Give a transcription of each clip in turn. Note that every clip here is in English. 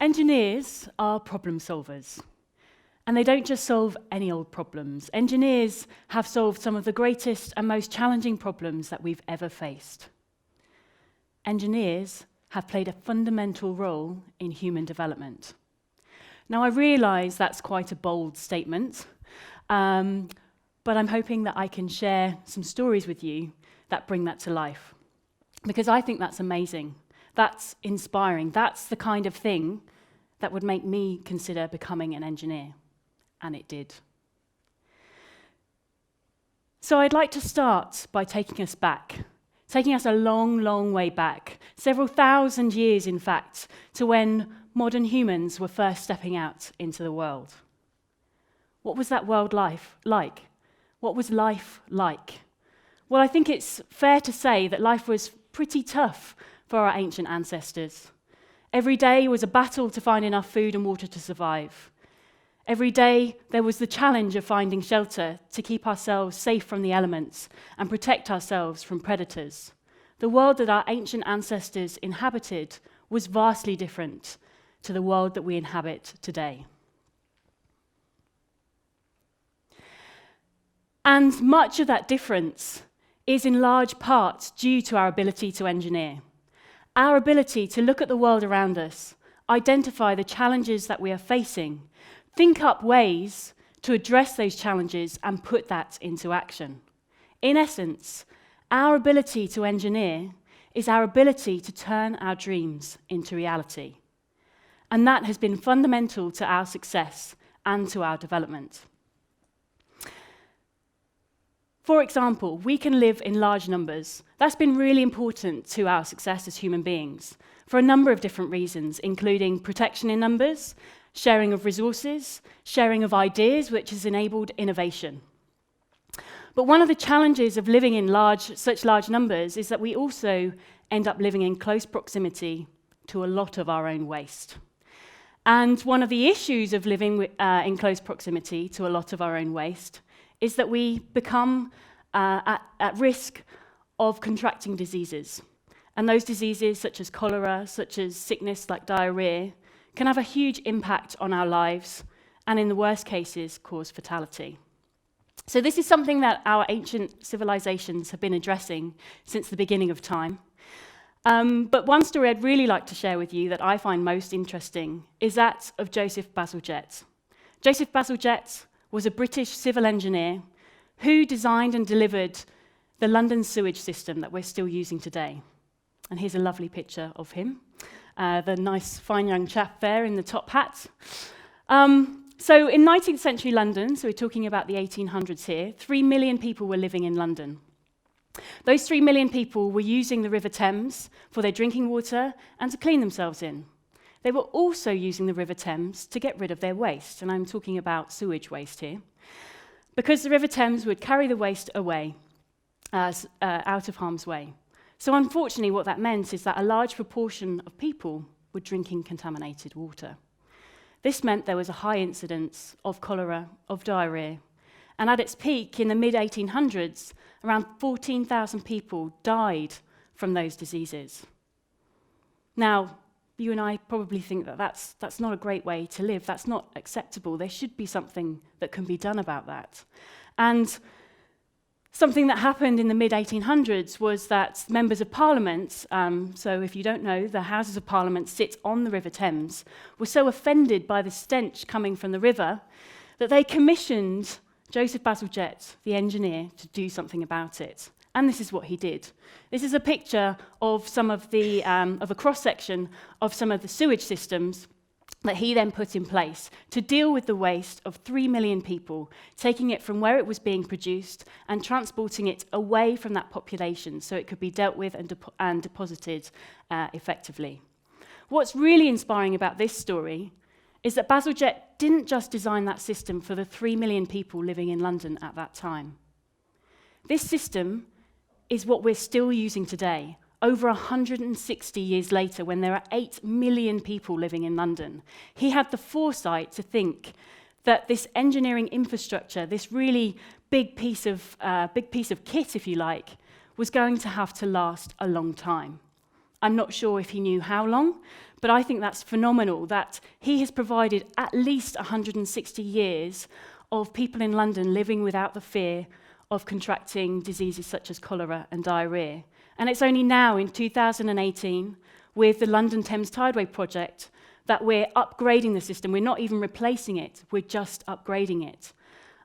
Engineers are problem solvers, and they don't just solve any old problems. Engineers have solved some of the greatest and most challenging problems that we've ever faced. Engineers have played a fundamental role in human development. Now, I realise that's quite a bold statement, but I'm hoping that I can share some stories with you that bring that to life, because I think that's amazing. That's inspiring. That's the kind of thing that would make me consider becoming an engineer, and it did. So I'd like to start by taking us a long, long way back, several thousand years, in fact, to when modern humans were first stepping out into the world. What was that world life like? What was life like? Well, I think it's fair to say that life was pretty tough for our ancient ancestors. Every day was a battle to find enough food and water to survive. Every day there was the challenge of finding shelter to keep ourselves safe from the elements and protect ourselves from predators. The world that our ancient ancestors inhabited was vastly different to the world that we inhabit today. And much of that difference is in large part due to our ability to engineer. Our ability to look at the world around us, identify the challenges that we are facing, think up ways to address those challenges and put that into action. In essence, our ability to engineer is our ability to turn our dreams into reality. And that has been fundamental to our success and to our development. For example, we can live in large numbers. That's been really important to our success as human beings for a number of different reasons, including protection in numbers, sharing of resources, sharing of ideas, which has enabled innovation. But one of the challenges of living in such large numbers is that we also end up living in close proximity to a lot of our own waste. And one of the issues of living in close proximity to a lot of our own waste is that we become at risk of contracting diseases. And those diseases, such as cholera, such as sickness like diarrhea, can have a huge impact on our lives and, in the worst cases, cause fatality. So this is something that our ancient civilizations have been addressing since the beginning of time. But one story I'd really like to share with you that I find most interesting is that of Joseph Bazalgette. Joseph Bazalgette was a British civil engineer who designed and delivered the London sewage system that we're still using today. And here's a lovely picture of him, the nice, fine young chap there in the top hat. So in 19th century London, so we're talking about the 1800s here, 3 million people were living in London. Those 3 million people were using the River Thames for their drinking water and to clean themselves in. They were also using the River Thames to get rid of their waste, and I'm talking about sewage waste here, because the River Thames would carry the waste away, out of harm's way. So unfortunately, what that meant is that a large proportion of people were drinking contaminated water. This meant there was a high incidence of cholera, of diarrhea, and at its peak in the mid-1800s, around 14,000 people died from those diseases. Now, you and I probably think that that's not a great way to live. That's not acceptable. There should be something that can be done about that. And something that happened in the mid-1800s was that members of Parliament, so if you don't know, the Houses of Parliament sit on the River Thames, were so offended by the stench coming from the river that they commissioned Joseph Bazalgette, the engineer, to do something about it. And this is what he did. This is a picture of some of the of a cross-section of some of the sewage systems that he then put in place to deal with the waste of 3 million people, taking it from where it was being produced and transporting it away from that population so it could be dealt with and deposited effectively. What's really inspiring about this story is that Bazalgette didn't just design that system for the 3 million people living in London at that time. This system is what we're still using today, over 160 years later, when there are 8 million people living in London. He had the foresight to think that this engineering infrastructure, this really big piece of kit, if you like, was going to have to last a long time. I'm not sure if he knew how long, but I think that's phenomenal that he has provided at least 160 years of people in London living without the fear of contracting diseases such as cholera and diarrhea. And it's only now in 2018, with the London Thames Tideway project, that we're upgrading the system. We're not even replacing it, we're just upgrading it.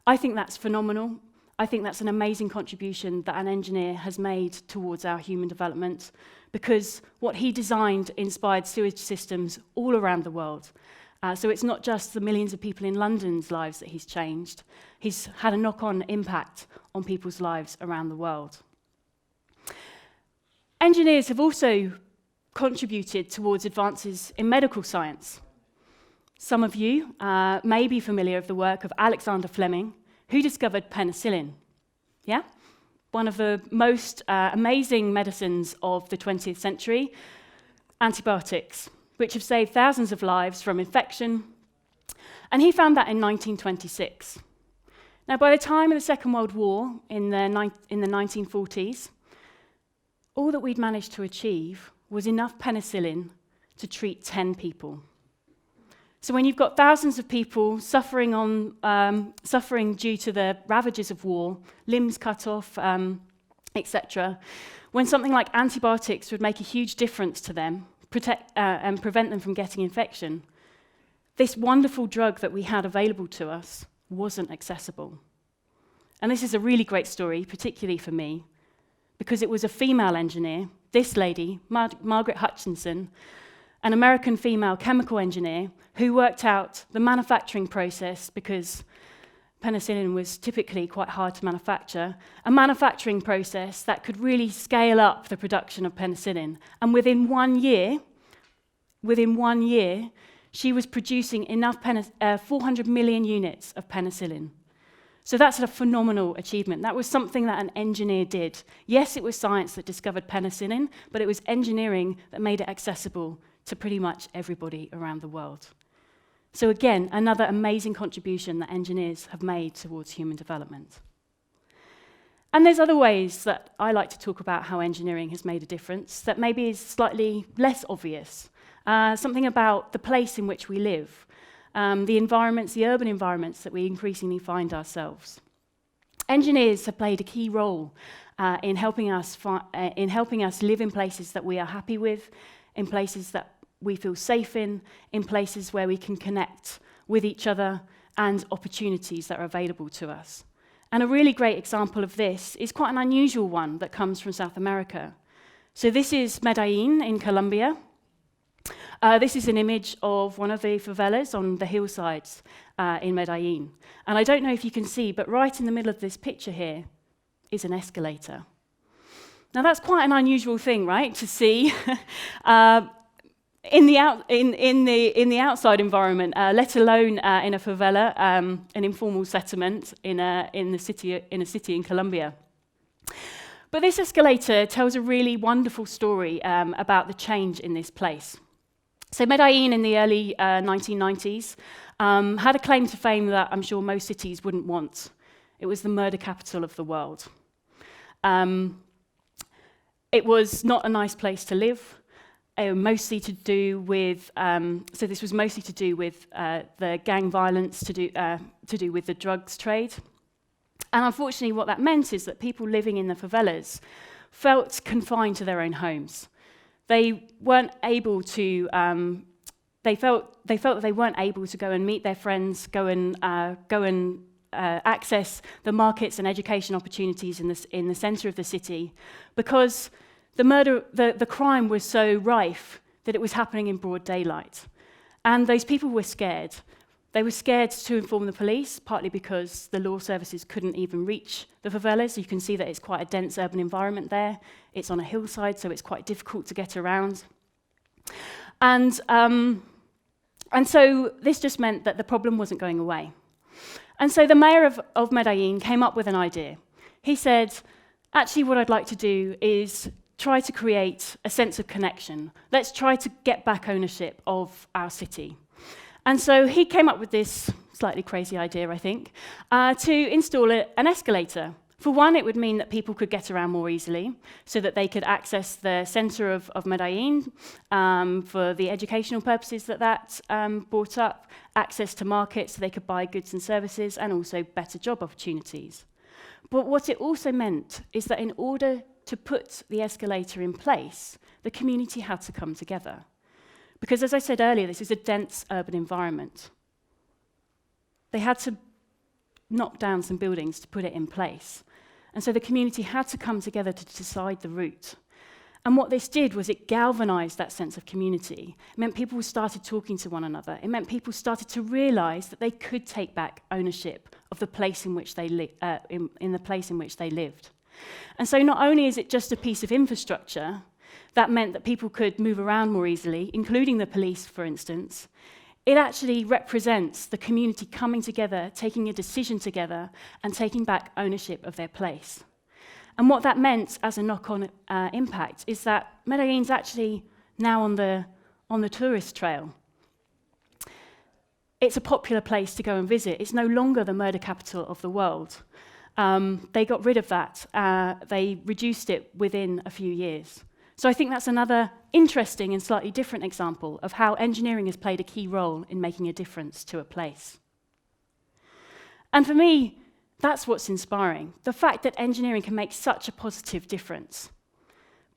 I think that's phenomenal. I think that's an amazing contribution that an engineer has made towards our human development, because what he designed inspired sewage systems all around the world. So it's not just the millions of people in London's lives that he's changed. He's had a knock-on impact on people's lives around the world. Engineers have also contributed towards advances in medical science. Some of you may be familiar with the work of Alexander Fleming, who discovered penicillin. Yeah? One of the most amazing medicines of the 20th century, antibiotics, which have saved thousands of lives from infection. And he found that in 1926. Now, by the time of the Second World War, in the 1940s, all that we'd managed to achieve was enough penicillin to treat 10 people. So when you've got thousands of people suffering due to the ravages of war, limbs cut off, etc., when something like antibiotics would make a huge difference to them, and prevent them from getting infection, this wonderful drug that we had available to us wasn't accessible. And this is a really great story, particularly for me, because it was a female engineer, this lady, Margaret Hutchinson, an American female chemical engineer who worked out the manufacturing process, because penicillin was typically quite hard to manufacture, a manufacturing process that could really scale up the production of penicillin. And within 1 year, she was producing enough 400 million units of penicillin. So that's a phenomenal achievement. That was something that an engineer did. Yes, it was science that discovered penicillin, but it was engineering that made it accessible to pretty much everybody around the world. So again, another amazing contribution that engineers have made towards human development. And there's other ways that I like to talk about how engineering has made a difference that maybe is slightly less obvious. Something about the place in which we live. The environments, the urban environments that we increasingly find ourselves. Engineers have played a key role in helping us live in places that we are happy with, in places that we feel safe in places where we can connect with each other, and opportunities that are available to us. And a really great example of this is quite an unusual one that comes from South America. So this is Medellin in Colombia. This is an image of one of the favelas on the hillsides in Medellin. And I don't know if you can see, but right in the middle of this picture here is an escalator. Now that's quite an unusual thing, right, to see in the outside environment, let alone in a favela, an informal settlement in a city in Colombia. But this escalator tells a really wonderful story about the change in this place. So Medellin in the early 1990s had a claim to fame that I'm sure most cities wouldn't want. It was the murder capital of the world. It was not a nice place to live. Mostly to do with, this was mostly to do with the gang violence, to do with the drugs trade. And unfortunately what that meant is that people living in the favelas felt confined to their own homes. They weren't able to, they felt that they weren't able to go and meet their friends, go and access the markets and education opportunities in the center of the city, because the crime was so rife that it was happening in broad daylight. And those people were scared. They were scared to inform the police, partly because the law services couldn't even reach the favelas. You can see that it's quite a dense urban environment there. It's on a hillside, so it's quite difficult to get around. And so this just meant that the problem wasn't going away. And so the mayor of Medellin came up with an idea. He said, actually what I'd like to do is try to create a sense of connection. Let's try to get back ownership of our city. And so he came up with this slightly crazy idea, I think, to install an escalator For one, it would mean that people could get around more easily, so that they could access the centre of Medellin for the educational purposes that brought up, access to markets so they could buy goods and services, and also better job opportunities. But what it also meant is that in order to put the escalator in place, the community had to come together. Because as I said earlier, this is a dense urban environment. They had to knock down some buildings to put it in place. And so the community had to come together to decide the route. And what this did was it galvanized that sense of community. It meant people started talking to one another. It meant people started to realize that they could take back ownership of the place in which they in the place in which they lived. And so not only is it just a piece of infrastructure that meant that people could move around more easily, including the police, for instance, it actually represents the community coming together, taking a decision together, and taking back ownership of their place. And what that meant as a knock-on impact is that Medellin's actually now on the tourist trail. It's a popular place to go and visit. It's no longer the murder capital of the world. They got rid of that. They reduced it within a few years. So I think that's another interesting and slightly different example of how engineering has played a key role in making a difference to a place. And for me, that's what's inspiring, the fact that engineering can make such a positive difference.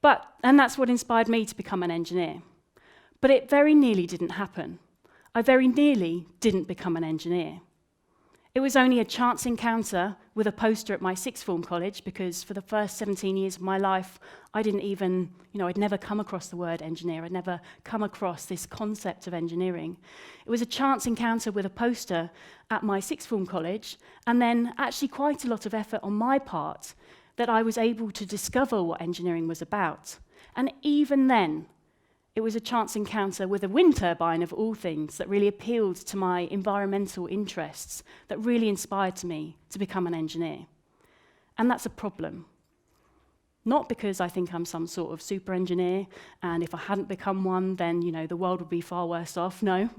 And that's what inspired me to become an engineer. But it very nearly didn't happen. I very nearly didn't become an engineer. It was only a chance encounter with a poster at my sixth form college, because for the first 17 years of my life, I didn't even, I'd never come across the word engineer. I'd never come across this concept of engineering. It was a chance encounter with a poster at my sixth form college, and then actually quite a lot of effort on my part that I was able to discover what engineering was about. And even then, it was a chance encounter with a wind turbine, of all things, that really appealed to my environmental interests, that really inspired me to become an engineer. And that's a problem. Not because I think I'm some sort of super engineer, and if I hadn't become one, then, the world would be far worse off. No,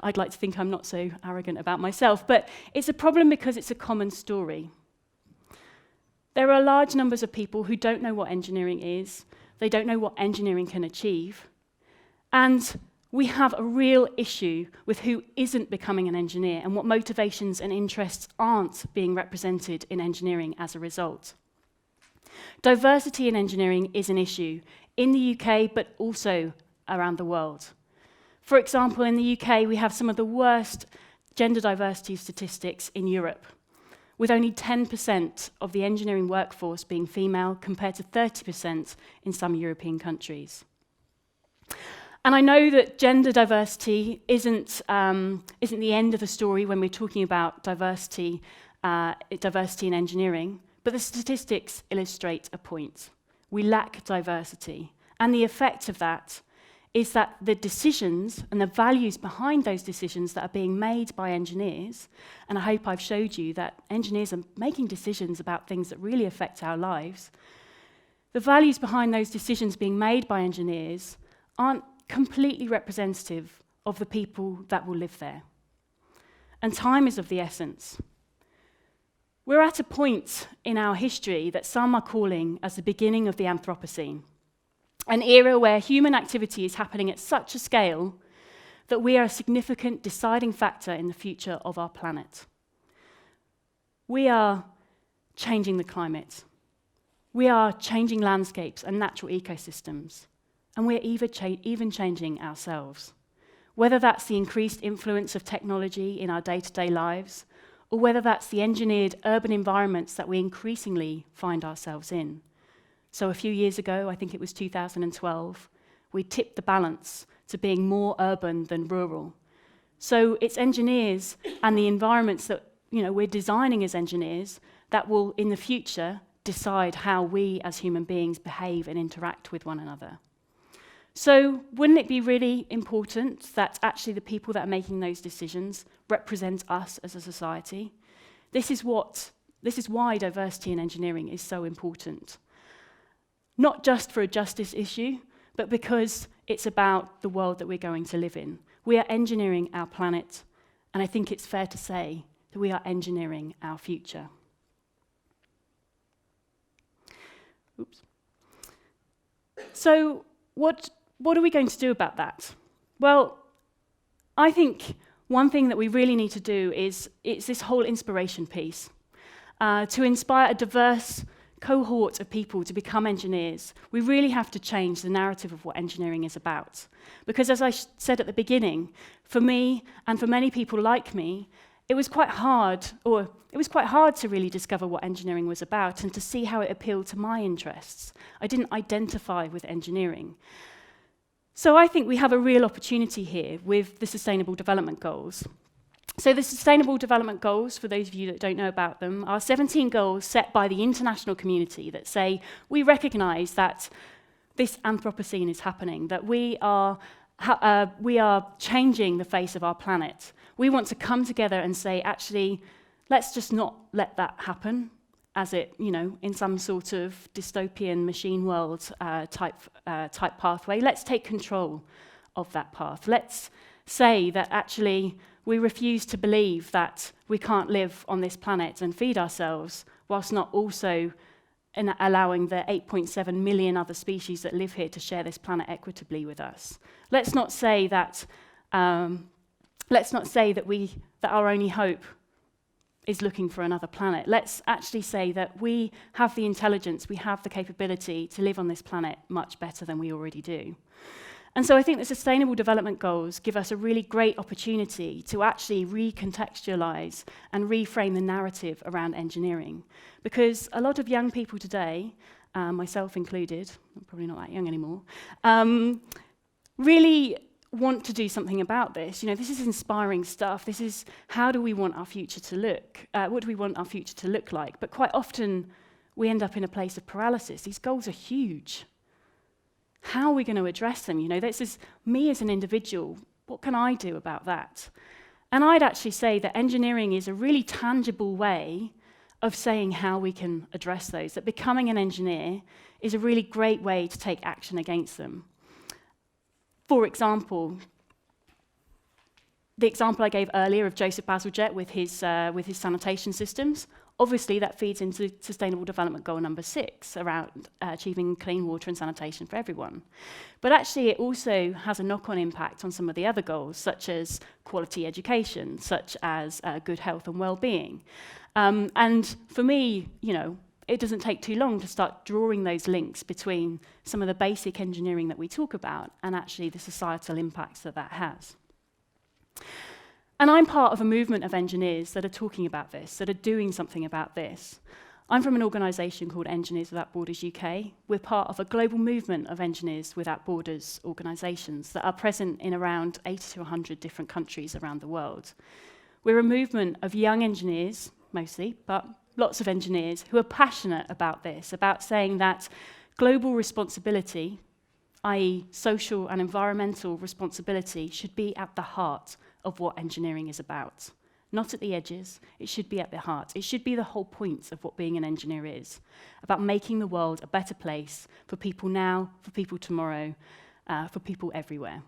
I'd like to think I'm not so arrogant about myself. But it's a problem because it's a common story. There are large numbers of people who don't know what engineering is. They don't know what engineering can achieve. And we have a real issue with who isn't becoming an engineer and what motivations and interests aren't being represented in engineering as a result. Diversity in engineering is an issue in the UK, but also around the world. For example, in the UK, we have some of the worst gender diversity statistics in Europe, with only 10% of the engineering workforce being female compared to 30% in some European countries. And I know that gender diversity isn't the end of the story when we're talking about diversity in engineering, but the statistics illustrate a point. We lack diversity, and the effect of that is that the decisions and the values behind those decisions that are being made by engineers, and I hope I've showed you that engineers are making decisions about things that really affect our lives, the values behind those decisions being made by engineers aren't completely representative of the people that will live there. And time is of the essence. We're at a point in our history that some are calling as the beginning of the Anthropocene, an era where human activity is happening at such a scale that we are a significant deciding factor in the future of our planet. We are changing the climate. We are changing landscapes and natural ecosystems. And we're even changing ourselves. Whether that's the increased influence of technology in our day-to-day lives, or whether that's the engineered urban environments that we increasingly find ourselves in. So a few years ago, I think it was 2012, we tipped the balance to being more urban than rural. So it's engineers and the environments that we're designing as engineers that will, in the future, decide how we as human beings behave and interact with one another. So wouldn't it be really important that actually the people that are making those decisions represent us as a society? This is why diversity in engineering is so important. Not just for a justice issue, but because it's about the world that we're going to live in. We are engineering our planet, and I think it's fair to say that we are engineering our future. Oops. So what are we going to do about that? Well, I think one thing that we really need to do is it's this whole inspiration piece. To inspire a diverse cohort of people to become engineers, we really have to change the narrative of what engineering is about. Because as I said at the beginning, for me and for many people like me, it was quite hard to really discover what engineering was about and to see how it appealed to my interests. I didn't identify with engineering. So I think we have a real opportunity here with the Sustainable Development Goals. So the Sustainable Development Goals, for those of you that don't know about them, are 17 goals set by the international community that say we recognise that this Anthropocene is happening, that we are changing the face of our planet. We want to come together and say, actually, let's just not let that happen as it, in some sort of dystopian machine world type pathway. Let's take control of that path. Let's say that actually we refuse to believe that we can't live on this planet and feed ourselves whilst not also allowing the 8.7 million other species that live here to share this planet equitably with us. Let's not say that our only hope is looking for another planet. Let's actually say that we have the intelligence, we have the capability to live on this planet much better than we already do. And so I think the Sustainable Development Goals give us a really great opportunity to actually recontextualize and reframe the narrative around engineering. Because a lot of young people today, myself included, I'm probably not that young anymore, really want to do something about this. This is inspiring stuff. This is how do we want our future to look? What do we want our future to look like? But quite often we end up in a place of paralysis. These goals are huge. How are we going to address them? This is me as an individual. What can I do about that? And I'd actually say that engineering is a really tangible way of saying how we can address those, that becoming an engineer is a really great way to take action against them. For example, the example I gave earlier of Joseph Bazalgette with his sanitation systems, obviously that feeds into Sustainable Development Goal number 6 around achieving clean water and sanitation for everyone. But actually it also has a knock-on impact on some of the other goals, such as quality education, such as good health and well-being. And for me, it doesn't take too long to start drawing those links between some of the basic engineering that we talk about and actually the societal impacts that has. And I'm part of a movement of engineers that are talking about this, that are doing something about this. I'm from an organisation called Engineers Without Borders UK. We're part of a global movement of Engineers Without Borders organisations that are present in around 80 to 100 different countries around the world. We're a movement of young engineers, mostly, but lots of engineers who are passionate about this, about saying that global responsibility, i.e. social and environmental responsibility, should be at the heart of what engineering is about. Not at the edges, it should be at the heart. It should be the whole point of what being an engineer is, about making the world a better place for people now, for people tomorrow, for people everywhere.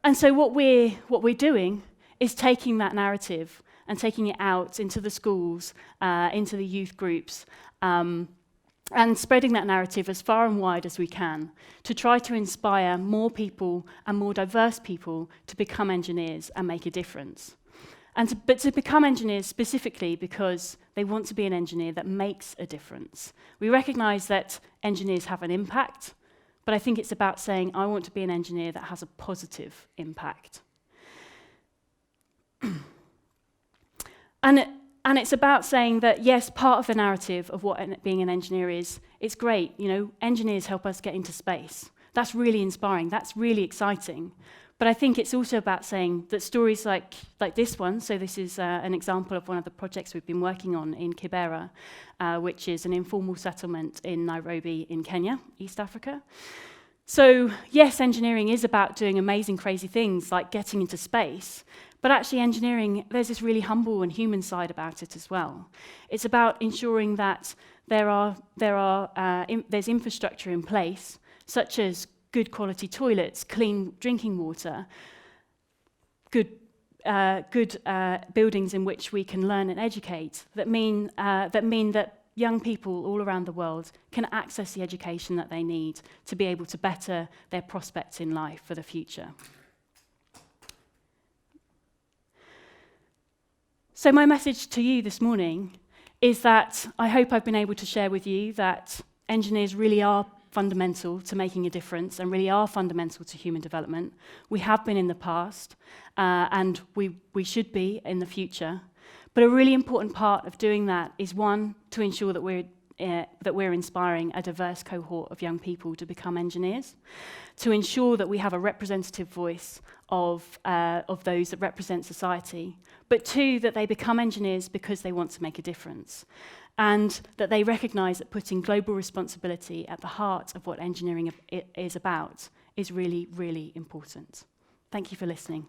And so what we're doing is taking that narrative and taking it out into the schools, into the youth groups, and spreading that narrative as far and wide as we can to try to inspire more people and more diverse people to become engineers and make a difference. But to become engineers specifically because they want to be an engineer that makes a difference. We recognise that engineers have an impact, but I think it's about saying, I want to be an engineer that has a positive impact. And it's about saying that, yes, part of the narrative of what being an engineer is, it's great, engineers help us get into space. That's really inspiring, that's really exciting. But I think it's also about saying that stories like this one, so this is an example of one of the projects we've been working on in Kibera, which is an informal settlement in Nairobi in Kenya, East Africa. So yes, engineering is about doing amazing, crazy things like getting into space, but actually engineering, there's this really humble and human side about it as well. It's about ensuring that there's infrastructure in place, such as good quality toilets, clean drinking water, good good buildings in which we can learn and educate that mean that young people all around the world can access the education that they need to be able to better their prospects in life for the future. So my message to you this morning is that I hope I've been able to share with you that engineers really are fundamental to making a difference and really are fundamental to human development. We have been in the past, and we should be in the future. But a really important part of doing that is, one, to ensure that we're inspiring a diverse cohort of young people to become engineers, to ensure that we have a representative voice of those that represent society, but two, that they become engineers because they want to make a difference, and that they recognise that putting global responsibility at the heart of what engineering is about is really, really important. Thank you for listening.